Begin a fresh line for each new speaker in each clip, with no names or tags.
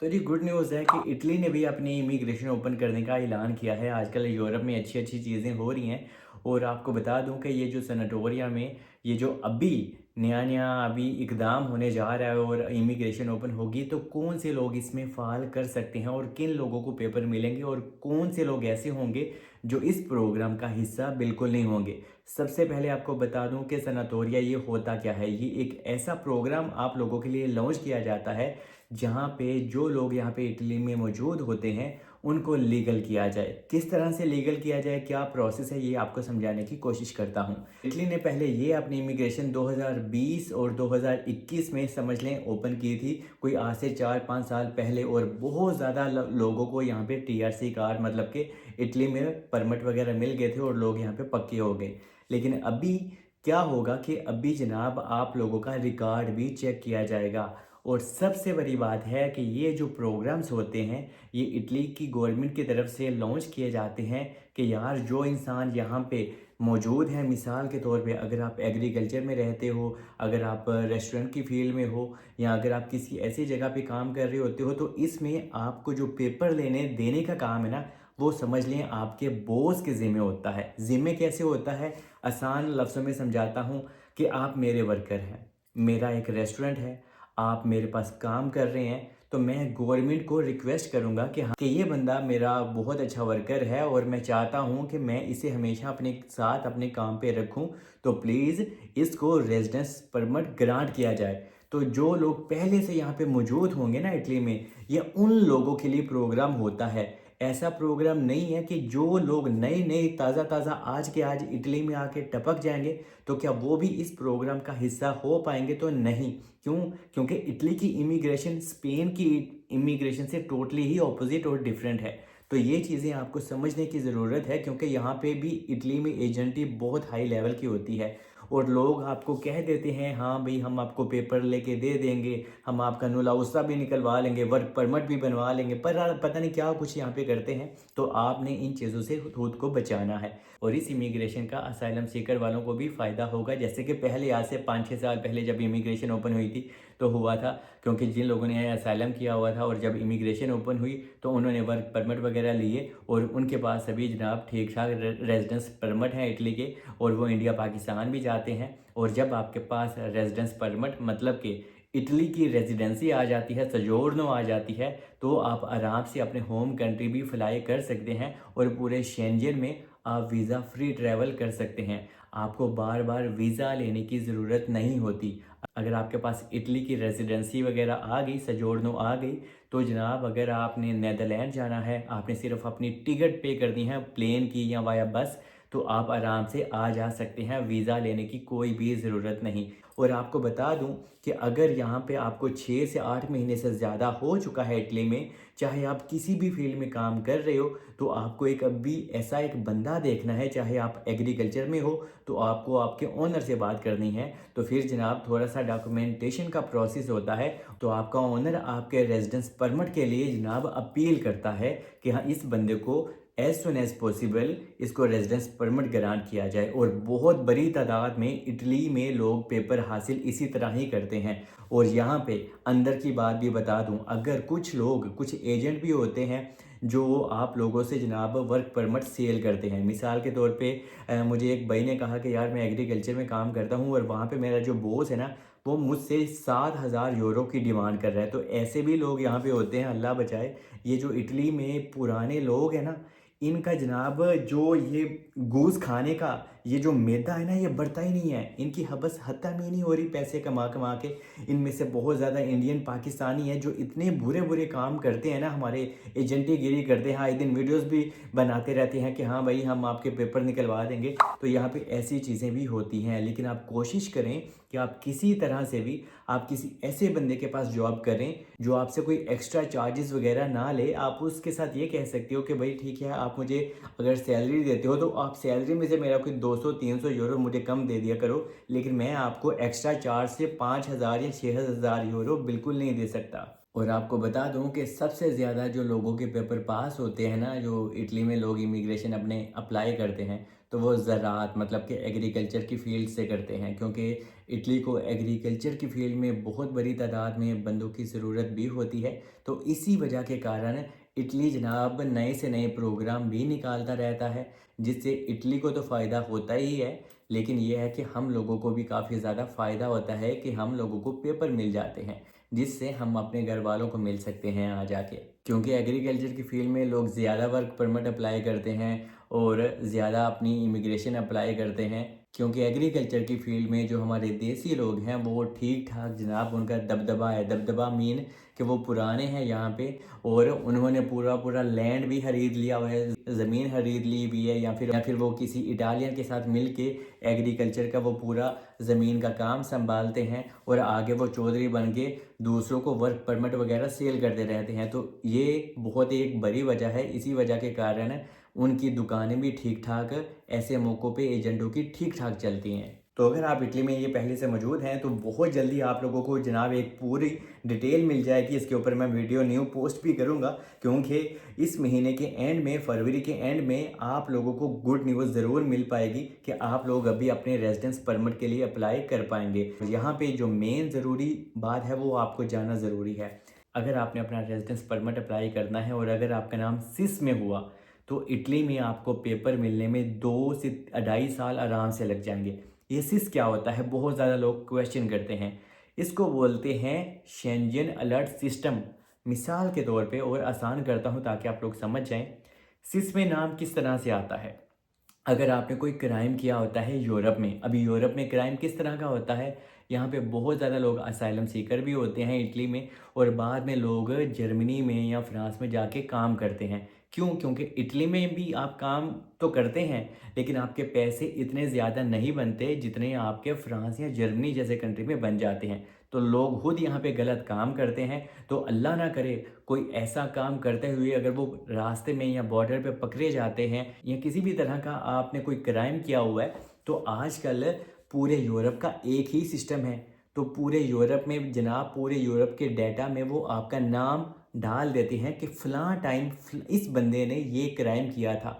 तो जी good news है कि इटली ने भी अपनी इमिग्रेशन ओपन करने का ऐलान किया है। आजकल यूरोप में अच्छी अच्छी चीज़ें हो रही हैं। और आपको बता दूं कि ये जो सनाटोरिया में ये जो अभी नया नया अभी इकदाम होने जा रहा है और इमिग्रेशन ओपन होगी, तो कौन से लोग इसमें फ़ाल कर सकते हैं और किन लोगों को पेपर मिलेंगे और कौन से लोग ऐसे होंगे जो इस प्रोग्राम का हिस्सा बिल्कुल नहीं होंगे। सबसे पहले आपको बता दूं कि सनाटोरिया ये होता क्या है। ये एक ऐसा प्रोग्राम आप लोगों के लिए लॉन्च किया जाता है जहाँ पे जो लोग यहाँ पे इटली में मौजूद होते हैं उनको लीगल किया जाए। किस तरह से लीगल किया जाए, क्या प्रोसेस है, ये आपको समझाने की कोशिश करता हूँ। इटली ने पहले ये अपनी इमिग्रेशन 2020 और 2021 में समझ लें ओपन की थी, कोई आज से 4-5 साल पहले। और बहुत ज़्यादा लोगों को यहाँ पे टीआरसी कार्ड मतलब कि इटली में परमिट वगैरह मिल गए थे और लोग यहाँ पे पक्के हो गए। लेकिन अभी क्या होगा कि अभी जनाब आप लोगों का रिकॉर्ड भी चेक किया जाएगा। और सबसे बड़ी बात है कि ये जो प्रोग्राम्स होते हैं ये इटली की गवर्नमेंट की तरफ से लॉन्च किए जाते हैं कि यार जो इंसान यहाँ पे मौजूद है, मिसाल के तौर पे अगर आप एग्रीकल्चर में रहते हो, अगर आप रेस्टोरेंट की फील्ड में हो, या अगर आप किसी ऐसी जगह पे काम कर रहे होते हो, तो इसमें आपको जो पेपर लेने देने का काम है ना, वो समझ लें आपके बॉस के ज़िम्मे होता है। ज़िम्मे कैसे होता है, आसान लफ्ज़ों में समझाता हूँ कि आप मेरे वर्कर हैं, मेरा एक रेस्टोरेंट है, आप मेरे पास काम कर रहे हैं, तो मैं गवर्नमेंट को रिक्वेस्ट करूंगा कि हाँ कि ये बंदा मेरा बहुत अच्छा वर्कर है और मैं चाहता हूं कि मैं इसे हमेशा अपने साथ अपने काम पे रखूं, तो प्लीज़ इसको रेजिडेंस परमिट ग्रांट किया जाए। तो जो लोग पहले से यहाँ पे मौजूद होंगे ना इटली में, ये उन लोगों के लिए प्रोग्राम होता है। ऐसा प्रोग्राम नहीं है कि जो लोग नए नए ताज़ा ताज़ा आज के आज इटली में आके टपक जाएंगे तो क्या वो भी इस प्रोग्राम का हिस्सा हो पाएंगे, तो नहीं। क्यों? क्योंकि इटली की इमिग्रेशन स्पेन की इमिग्रेशन से टोटली ही ऑपोजिट और डिफरेंट है। तो ये चीज़ें आपको समझने की ज़रूरत है, क्योंकि यहाँ पे भी इटली में एजेंटी बहुत हाई लेवल की होती है। और लोग आपको कह देते हैं हाँ भाई हम आपको पेपर लेके दे देंगे, हम आपका नुलाउसा भी निकलवा लेंगे, वर्क परमिट भी बनवा लेंगे, पर पता नहीं क्या कुछ यहाँ पे करते हैं। तो आपने इन चीज़ों से खुद को बचाना है। और इस इमिग्रेशन का असाइलम सीकर वालों को भी फ़ायदा होगा। जैसे कि पहले आज से 5-6 साल पहले जब इमिग्रेशन ओपन हुई थी तो हुआ था, क्योंकि जिन लोगों ने असाइलम किया हुआ था और जब इमिग्रेशन ओपन हुई तो उन्होंने वर्क परमिट वगैरह लिए और उनके पास अभी जनाब ठीक ठाक रेजिडेंस परमिट है इटली के, और वो इंडिया पाकिस्तान भी जाते हैं। और जब आपके पास रेजिडेंस परमिट मतलब कि इटली की रेजिडेंसी आ जाती है, सजोर्नो आ जाती है, तो आप आराम से अपने होम कंट्री भी फ्लाई कर सकते हैं और पूरे शेंजन में आप वीज़ा फ्री ट्रैवल कर सकते हैं। आपको बार बार वीज़ा लेने की ज़रूरत नहीं होती। अगर आपके पास इटली की रेजिडेंसी वगैरह आ गई, सजोर्नो आ गई, तो जनाब अगर आपने नीदरलैंड जाना है, आपने सिर्फ अपनी टिकट पे करनी है प्लेन की या वाया बस, तो आप आराम से आ जा सकते हैं, वीज़ा लेने की कोई भी ज़रूरत नहीं। और आपको बता दूं कि अगर यहाँ पे आपको 6 से 8 महीने से ज़्यादा हो चुका है इटली में, चाहे आप किसी भी फील्ड में काम कर रहे हो, तो आपको एक अभी ऐसा एक बंदा देखना है। चाहे आप एग्रीकल्चर में हो तो आपको आपके ओनर से बात करनी है। तो फिर जनाब थोड़ा सा डॉक्यूमेंटेशन का प्रोसेस होता है, तो आपका ओनर आपके रेजिडेंस परमिट के लिए जनाब अपील करता है कि हाँ इस बंदे को एज सुन एज पॉसिबल इसको रेजिडेंस परमिट ग्रांट किया जाए। और बहुत बड़ी तादाद में इटली में लोग पेपर हासिल इसी तरह ही करते हैं। और यहाँ पे अंदर की बात भी बता दूं, अगर कुछ लोग कुछ एजेंट भी होते हैं जो आप लोगों से जनाब वर्क परमिट सेल करते हैं। मिसाल के तौर पे मुझे एक भाई ने कहा कि यार मैं एग्रीकल्चर में काम करता हूँ और वहाँ पे मेरा जो बॉस है ना, वो मुझसे 7,000 यूरो की डिमांड कर रहा है। तो ऐसे भी लोग यहाँ पे होते हैं, अल्लाह बचाए। ये जो इटली में पुराने लोग हैं ना, इनका जनाब जो ये घूस खाने का ये जो मैदा है ना, ये बढ़ता ही नहीं है। इनकी हबस हत्ता में नहीं हो रही पैसे कमा कमा के। इनमें से बहुत ज़्यादा इंडियन पाकिस्तानी है जो इतने बुरे बुरे काम करते हैं ना, हमारे एजेंटी गिरी करते हैं, आए दिन वीडियोस भी बनाते रहते हैं कि हाँ भाई हम आपके पेपर निकलवा देंगे। तो यहाँ पे ऐसी चीज़ें भी होती हैं। लेकिन आप कोशिश करें कि आप किसी तरह से भी आप किसी ऐसे बंदे के पास जॉब करें जो आपसे कोई एक्स्ट्रा चार्जेस वगैरह ना ले। आप उसके साथ ये कह सकते हो कि भाई ठीक है, आप मुझे अगर सैलरी देते हो तो आप सैलरी में से मेरा कोई 200-300 यूरो मुझे कम दे दिया करो, लेकिन मैं आपको एक्स्ट्रा चार्ज से 5,000 या 6,000 यूरो बिल्कुल नहीं दे सकता। और आपको बता दूं कि सबसे ज़्यादा जो लोगों के पेपर पास होते हैं ना, जो इटली में लोग इमिग्रेशन अपने अप्लाई करते हैं, तो वो ज़राअत मतलब कि एग्रीकल्चर की फ़ील्ड से करते हैं, क्योंकि इटली को एग्रीकल्चर की फ़ील्ड में बहुत बड़ी तादाद में बंदों की ज़रूरत भी होती है। तो इसी वजह के कारण इटली जनाब नए से नए प्रोग्राम भी निकालता रहता है, जिससे इटली को तो फ़ायदा होता ही है, लेकिन ये है कि हम लोगों को भी काफ़ी ज़्यादा फ़ायदा होता है कि हम लोगों को पेपर मिल जाते हैं, जिससे हम अपने घर वालों को मिल सकते हैं आ जाके। क्योंकि एग्रीकल्चर की फील्ड में लोग ज़्यादा वर्क परमिट अप्लाई करते हैं और ज़्यादा अपनी इमिग्रेशन अप्लाई करते हैं, क्योंकि एग्रीकल्चर की फील्ड में जो हमारे देसी लोग हैं वो ठीक ठाक जनाब उनका दबदबा है। दबदबा मीन कि वो पुराने हैं यहाँ पे, और उन्होंने पूरा पूरा लैंड भी खरीद लिया हुआ है, ज़मीन खरीद ली भी है, या फिर वो किसी इटालियन के साथ मिल के एग्रीकल्चर का वो पूरा ज़मीन का काम संभालते हैं और आगे वो चौधरी बन के दूसरों को वर्क परमिट वगैरह सेल करते रहते हैं। तो ये बहुत ही एक बड़ी वजह है। इसी वजह के कारण उनकी दुकानें भी ठीक ठाक ऐसे मौक़ों पे एजेंटों की ठीक ठाक चलती हैं। तो अगर आप इटली में ये पहले से मौजूद हैं तो बहुत जल्दी आप लोगों को जनाब एक पूरी डिटेल मिल जाएगी। इसके ऊपर मैं वीडियो न्यू पोस्ट भी करूँगा, क्योंकि इस महीने के एंड में, फरवरी के एंड में आप लोगों को गुड न्यूज़ ज़रूर मिल पाएगी कि आप लोग अभी अपने रेजिडेंस परमिट के लिए अप्लाई कर पाएंगे। यहाँ पे जो मेन ज़रूरी बात है वो आपको जानना ज़रूरी है। अगर आपने अपना रेजिडेंस परमिट अप्लाई करना है और अगर आपका नाम सिस में हुआ, तो इटली में आपको पेपर मिलने में 2 से 2.5 साल आराम से लग जाएंगे। ये सिस क्या होता है, बहुत ज़्यादा लोग क्वेश्चन करते हैं। इसको बोलते हैं शेंजन अलर्ट सिस्टम। मिसाल के तौर पे और आसान करता हूँ ताकि आप लोग समझ जाएं, सिस में नाम किस तरह से आता है। अगर आपने कोई क्राइम किया होता है यूरोप में, अभी यूरोप में क्राइम किस तरह का होता है, यहाँ पे बहुत ज़्यादा लोग असाइलम सीकर भी होते हैं इटली में, और बाद में लोग जर्मनी में या फ्रांस में जाके काम करते हैं। क्यों? क्योंकि इटली में भी आप काम तो करते हैं, लेकिन आपके पैसे इतने ज़्यादा नहीं बनते जितने आपके फ्रांस या जर्मनी जैसे कंट्री में बन जाते हैं। तो लोग खुद यहाँ पे गलत काम करते हैं। तो अल्लाह ना करे कोई ऐसा काम करते हुए अगर वो रास्ते में या बॉर्डर पे पकड़े जाते हैं, या किसी भी तरह का आपने कोई क्राइम किया हुआ है, तो आजकल पूरे यूरोप का एक ही सिस्टम है। तो पूरे यूरोप में जनाब, पूरे यूरोप के डाटा में वो आपका नाम डाल देते हैं कि फ़लाँ टाइम इस बंदे ने ये क्राइम किया था।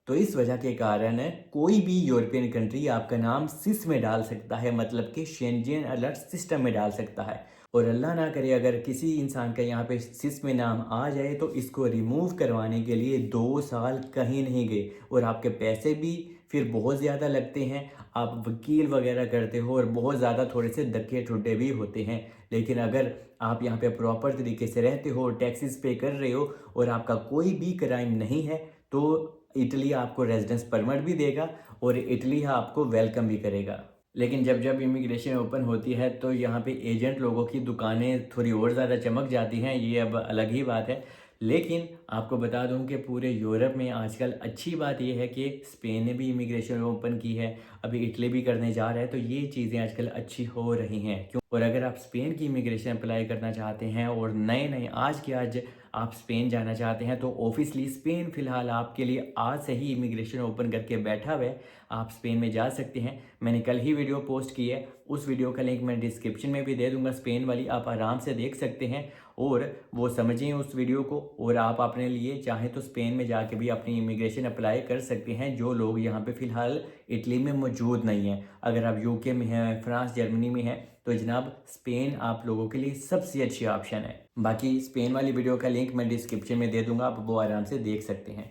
तो इस वजह के कारण कोई भी यूरोपियन कंट्री आपका नाम सिस में डाल सकता है, मतलब कि शेंजन अलर्ट सिस्टम में डाल सकता है। और अल्लाह ना करे अगर किसी इंसान का यहाँ पे सिस में नाम आ जाए तो इसको रिमूव करवाने के लिए 2 साल कहीं नहीं गए, और आपके पैसे भी फिर बहुत ज़्यादा लगते हैं। आप वकील वगैरह करते हो और बहुत ज़्यादा थोड़े से धक्के ठुड्डे भी होते हैं। लेकिन अगर आप यहाँ पे प्रॉपर तरीके से रहते हो, टैक्सेस पे कर रहे हो और आपका कोई भी क्राइम नहीं है, तो इटली आपको रेजिडेंस परमिट भी देगा और इटली आपको वेलकम भी करेगा। लेकिन जब जब इमिग्रेशन ओपन होती है तो यहाँ पे एजेंट लोगों की दुकानें थोड़ी और ज़्यादा चमक जाती हैं, ये अब अलग ही बात है। लेकिन आपको बता दूं कि पूरे यूरोप में आजकल अच्छी बात ये है कि स्पेन ने भी इमिग्रेशन ओपन की है, अभी इटली भी करने जा रहा है, तो ये चीज़ें आजकल अच्छी हो रही हैं। क्यों? और अगर आप स्पेन की इमिग्रेशन अप्लाई करना चाहते हैं और नए नए आज के आज आप स्पेन जाना चाहते हैं, तो ऑफिसली स्पेन फ़िलहाल आपके लिए आज से ही इमिग्रेशन ओपन करके बैठा हुआ है, आप स्पेन में जा सकते हैं। मैंने कल ही वीडियो पोस्ट की है, उस वीडियो का लिंक मैं डिस्क्रिप्शन में भी दे दूंगा, स्पेन वाली आप आराम से देख सकते हैं और वो समझें उस वीडियो को, और आप अपने लिए चाहें तो स्पेन में जाके भी अपनी इमिग्रेशन अप्लाई कर सकते हैं, जो लोग यहाँ पे फ़िलहाल इटली में मौजूद नहीं हैं। अगर आप यूके में हैं, फ्रांस, जर्मनी में हैं, तो जनाब स्पेन आप लोगों के लिए सबसे अच्छी ऑप्शन है। बाकी स्पेन वाली वीडियो का लिंक मैं डिस्क्रिप्शन में दे दूंगा, आप वो आराम से देख सकते हैं।